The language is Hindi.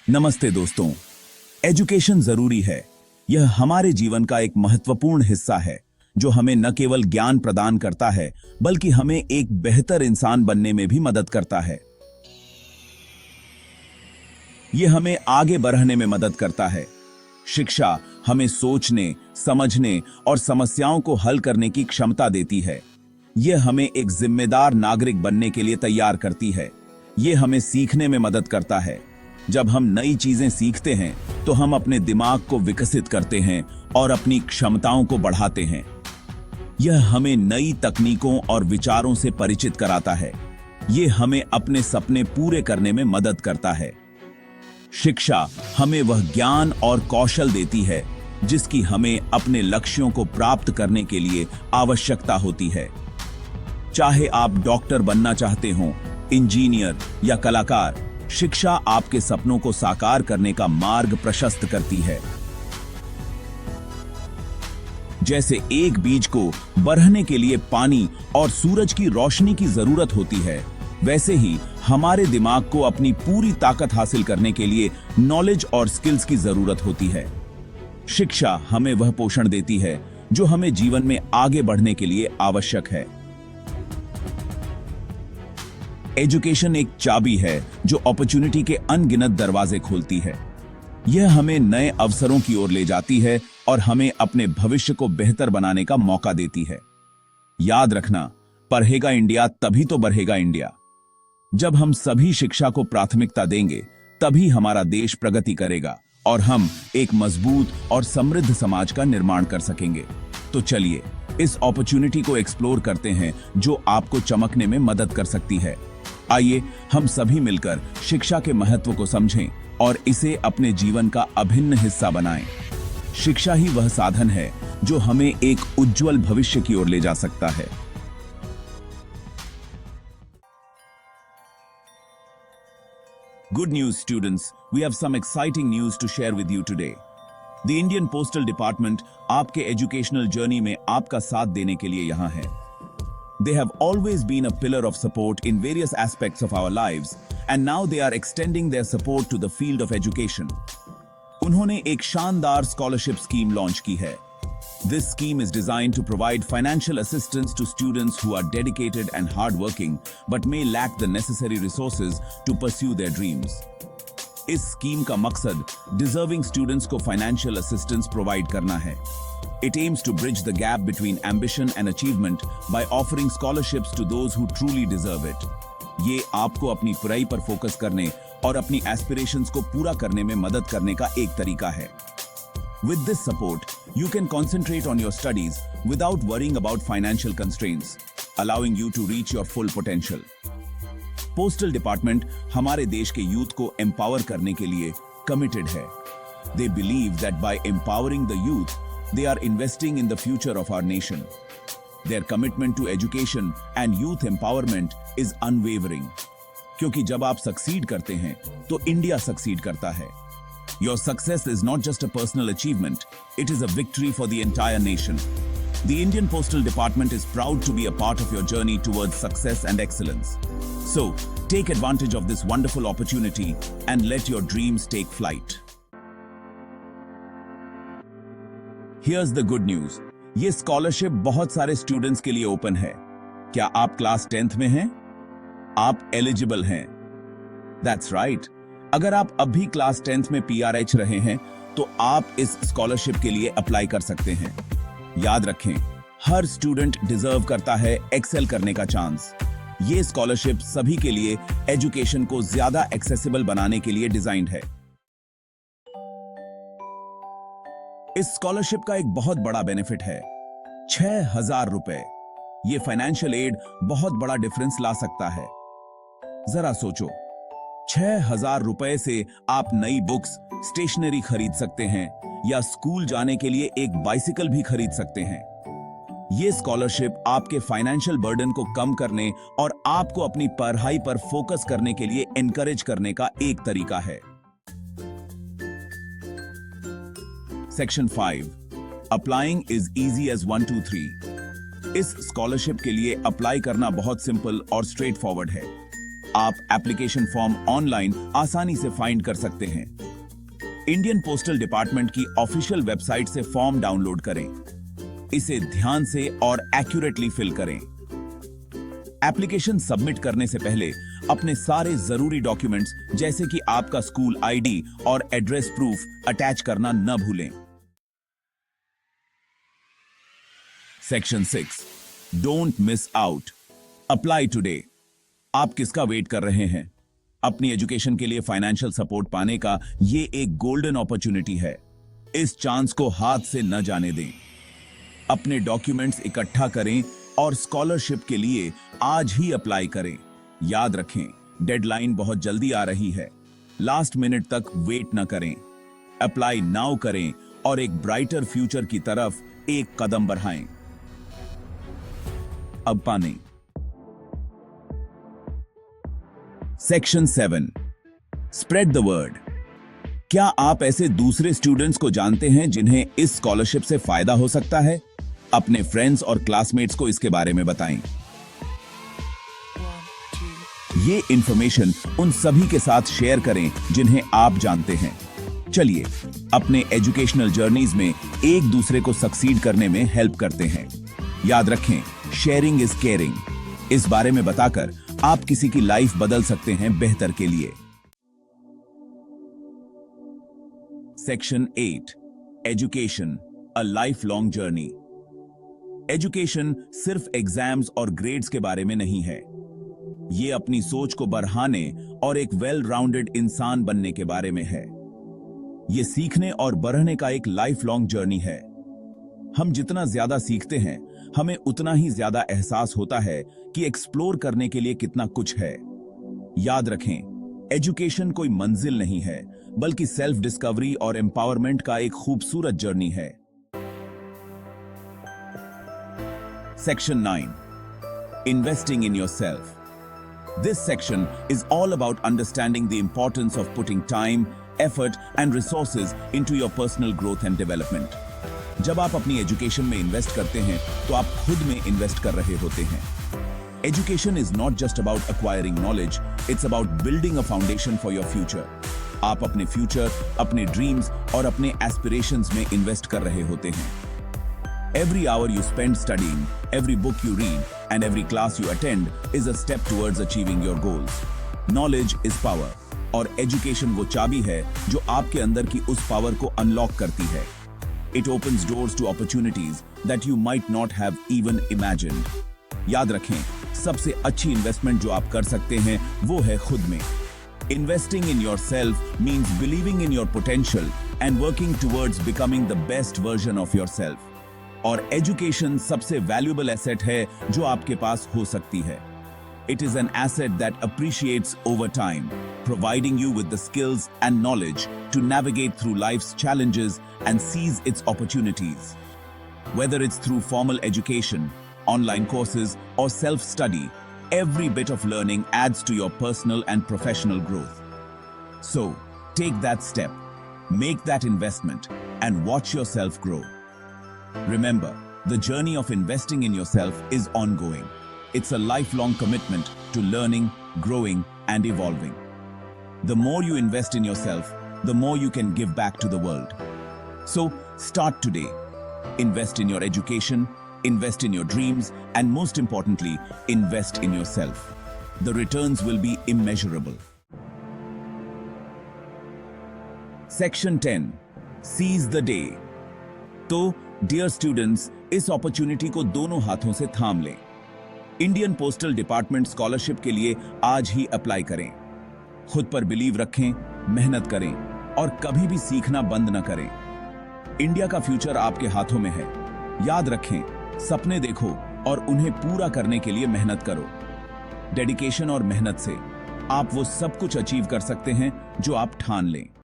नमस्ते दोस्तों। एजुकेशन जरूरी है। यह हमारे जीवन का एक महत्वपूर्ण हिस्सा है जो हमें न केवल ज्ञान प्रदान करता है बल्कि हमें एक बेहतर इंसान बनने में भी मदद करता है। यह हमें आगे बढ़ने में मदद करता है। शिक्षा हमें सोचने, समझने और समस्याओं को हल करने की क्षमता देती है। यह हमें एक जिम्मेदार नागरिक बनने के लिए तैयार करती है। यह हमें सीखने में मदद करता है। जब हम नई चीजें सीखते हैं तो हम अपने दिमाग को विकसित करते हैं और अपनी क्षमताओं को बढ़ाते हैं। यह हमें नई तकनीकों और विचारों से परिचित कराता है। यह हमें अपने सपने पूरे करने में मदद करता है। शिक्षा हमें वह ज्ञान और कौशल देती है जिसकी हमें अपने लक्ष्यों को प्राप्त करने के लिए आवश्यकता होती है। चाहे आप डॉक्टर बनना चाहते हो, इंजीनियर या कलाकार, शिक्षा आपके सपनों को साकार करने का मार्ग प्रशस्त करती है। जैसे एक बीज को बढ़ने के लिए पानी और सूरज की रोशनी की जरूरत होती है, वैसे ही हमारे दिमाग को अपनी पूरी ताकत हासिल करने के लिए नॉलेज और स्किल्स की जरूरत होती है। शिक्षा हमें वह पोषण देती है जो हमें जीवन में आगे बढ़ने के लिए आवश्यक है। एजुकेशन एक चाबी है जो अपॉर्चुनिटी के अनगिनत दरवाजे खोलती है। यह हमें नए अवसरों की ओर ले जाती है और हमें अपने भविष्य को बेहतर बनाने का मौका देती है। याद रखना, पढ़ेगा इंडिया तभी तो बढ़ेगा इंडिया। जब हम सभी शिक्षा को प्राथमिकता देंगे तभी हमारा देश प्रगति करेगा और हम एक मजबूत और समृद्ध समाज का निर्माण कर सकेंगे। तो चलिए इस अपॉर्चुनिटी को एक्सप्लोर करते हैं जो आपको चमकने में मदद कर सकती है। आइए हम सभी मिलकर शिक्षा के महत्व को समझें और इसे अपने जीवन का अभिन्न हिस्सा बनाएं। शिक्षा ही वह साधन है जो हमें एक उज्जवल भविष्य की ओर ले जा सकता है। Good news, students. We have some exciting news to share with you today. The Indian Postal Department आपके एजुकेशनल जर्नी में आपका साथ देने के लिए यहाँ है। They have always been a pillar of support in various aspects of our lives, and now they are extending their support to the field of education. उन्होंने एक शानदार स्कॉलरशिप स्कीम लॉन्च की है। This scheme is designed to provide financial assistance to students who are dedicated and hardworking, but may lack the necessary resources to pursue their dreams. इस स्कीम का मकसद डिजर्विंग स्टूडेंट्स को फाइनेंशियल असिस्टेंस प्रोवाइड करना है। It aims to bridge the gap between ambition and achievement by offering scholarships to those who truly deserve it. ये आपको अपनी पढ़ाई पर फोकस करने और अपनी एस्पिरेशंस को पूरा करने में मदद करने का एक तरीका है। With this support, you can concentrate on your studies without worrying about financial constraints, allowing you to reach your full potential. Postal department हमारे देश के यूथ को एम्पावर करने के लिए कमिटेड है। They believe that by empowering the youth, they are investing in the future of our nation. Their commitment to education and youth empowerment is unwavering. क्योंकि जब आप सक्सीड करते हैं तो इंडिया सक्सीड करता है। Your success is not just a personal achievement, it is a victory for the entire nation. The Indian Postal Department is proud to be a part of your journey towards success and excellence. So, take advantage of this wonderful opportunity and let your dreams take flight. Here's the good news. ये स्कॉलरशिप बहुत सारे स्टूडेंट्स के लिए ओपन है। क्या आप क्लास 10th में हैं? आप एलिजिबल हैं। That's right. अगर आप अभी क्लास 10th में PRH रहे हैं तो आप इस स्कॉलरशिप के लिए अप्लाई कर सकते हैं। याद रखें, हर स्टूडेंट डिजर्व करता है एक्सेल करने का चांस। ये स्कॉलरशिप सभी के लिए एजुकेशन को ज्यादा एक्सेसिबल बनाने के लिए डिजाइन्ड है। इस स्कॉलरशिप का एक बहुत बड़ा बेनिफिट है 6,000 रुपए। ये फाइनेंशियल एड बहुत बड़ा डिफरेंस ला सकता है। जरा सोचो, 6,000 रुपए से आप नई बुक्स, स्टेशनरी खरीद सकते हैं या स्कूल जाने के लिए एक बाइसिकल भी खरीद सकते हैं। ये स्कॉलरशिप आपके फाइनेंशियल बर्डन को कम करने और आपको अपनी पढ़ाई पर फोकस करने के लिए एनकरेज करने का एक तरीका है। Section 5 applying is easy as 1 2 3। इस स्कॉलरशिप के लिए अप्लाई करना बहुत सिंपल और स्ट्रेट फॉरवर्ड है। आप एप्लीकेशन फॉर्म ऑनलाइन आसानी से फाइंड कर सकते हैं। इंडियन पोस्टल डिपार्टमेंट की ऑफिशियल वेबसाइट से फॉर्म डाउनलोड करें। इसे ध्यान से और एक्यूरेटली फिल करें। एप्लीकेशन सबमिट करने से पहले अपने सारे जरूरी डॉक्यूमेंट्स जैसे कि आपका स्कूल आईडी और एड्रेस प्रूफ अटैच करना न भूलें। Section 6, don't miss out, apply today. आप किसका वेट कर रहे हैं? अपनी एजुकेशन के लिए फाइनेंशियल सपोर्ट पाने का ये एक गोल्डन अपॉर्चुनिटी है। इस चांस को हाथ से न जाने दें। अपने डॉक्यूमेंट्स इकट्ठा करें और स्कॉलरशिप के लिए आज ही अप्लाई करें। याद रखें, डेडलाइन बहुत जल्दी आ रही है। लास्ट मिनट तक वेट न करें। अप्लाई नाउ करें और एक ब्राइटर फ्यूचर की तरफ एक कदम बढ़ाएं। अब पाने सेक्शन 7, स्प्रेड द वर्ड। क्या आप ऐसे दूसरे स्टूडेंट्स को जानते हैं जिन्हें इस स्कॉलरशिप से फायदा हो सकता है? अपने फ्रेंड्स और क्लासमेट्स को इसके बारे में बताएं। ये इंफॉर्मेशन उन सभी के साथ शेयर करें जिन्हें आप जानते हैं। चलिए अपने एजुकेशनल जर्नीज में एक दूसरे को सक्सीड करने में हेल्प करते हैं। याद रखें, शेयरिंग इज केयरिंग। इस बारे में बताकर आप किसी की लाइफ बदल सकते हैं बेहतर के लिए। Section 8, education, a life long journey. Education सिर्फ एग्जाम्स और ग्रेड्स के बारे में नहीं है। ये अपनी सोच को बढ़ाने और एक वेल राउंडेड इंसान बनने के बारे में है। ये सीखने और बढ़ने का एक लाइफ लॉन्ग जर्नी है। हम जितना ज्यादा सीखते हैं, हमें उतना ही ज्यादा एहसास होता है कि एक्सप्लोर करने के लिए कितना कुछ है। याद रखें, एजुकेशन कोई मंजिल नहीं है, बल्कि सेल्फ डिस्कवरी और एम्पावरमेंट का एक खूबसूरत जर्नी है। Section 9, investing in yourself. This section is all about understanding the importance of putting time, effort and resources into your personal growth and development. जब आप अपनी एजुकेशन में इन्वेस्ट करते हैं तो आप खुद में इन्वेस्ट कर रहे होते हैं। Education is not just about acquiring knowledge, it's about building a foundation for your future. आप अपने फ्यूचर, अपने ड्रीम्स और अपने एस्पिरेशंस में इन्वेस्ट कर रहे होते हैं। Every hour you spend studying, every book you read, and every class you attend is a step towards achieving your goals. Knowledge is power, और education वो चाबी है जो आपके अंदर की उस पावर को अनलॉक करती है। It opens doors to opportunities that you might not have even imagined. याद रखें, सबसे अच्छी इन्वेस्टमेंट जो आप कर सकते हैं वो है खुद में। Investing in yourself means believing in your potential and working towards becoming the best version of yourself. और एजुकेशन सबसे वैल्यूएबल एसेट है जो आपके पास हो सकती है। It is an asset that appreciates over time, providing you with the skills and knowledge to navigate through life's challenges and seize its opportunities. Whether it's through formal education, online courses, or self-study, every bit of learning adds to your personal and professional growth. So, take that step, make that investment, and watch yourself grow. Remember, the journey of investing in yourself is ongoing. It's a lifelong commitment to learning, growing, and evolving. The more you invest in yourself, the more you can give back to the world. So, start today. Invest in your education, invest in your dreams, and most importantly, invest in yourself. The returns will be immeasurable. Section 10. Seize the day. तो डियर स्टूडेंट्स, इस अपॉर्चुनिटी को दोनों हाथों से थाम लें। इंडियन पोस्टल डिपार्टमेंट स्कॉलरशिप के लिए आज ही अप्लाई करें। खुद पर बिलीव रखें, मेहनत करें और कभी भी सीखना बंद न करें। इंडिया का फ्यूचर आपके हाथों में है। याद रखें, सपने देखो और उन्हें पूरा करने के लिए मेहनत करो। डेडिकेशन और मेहनत से आप वो सब कुछ अचीव कर सकते हैं जो आप ठान लें।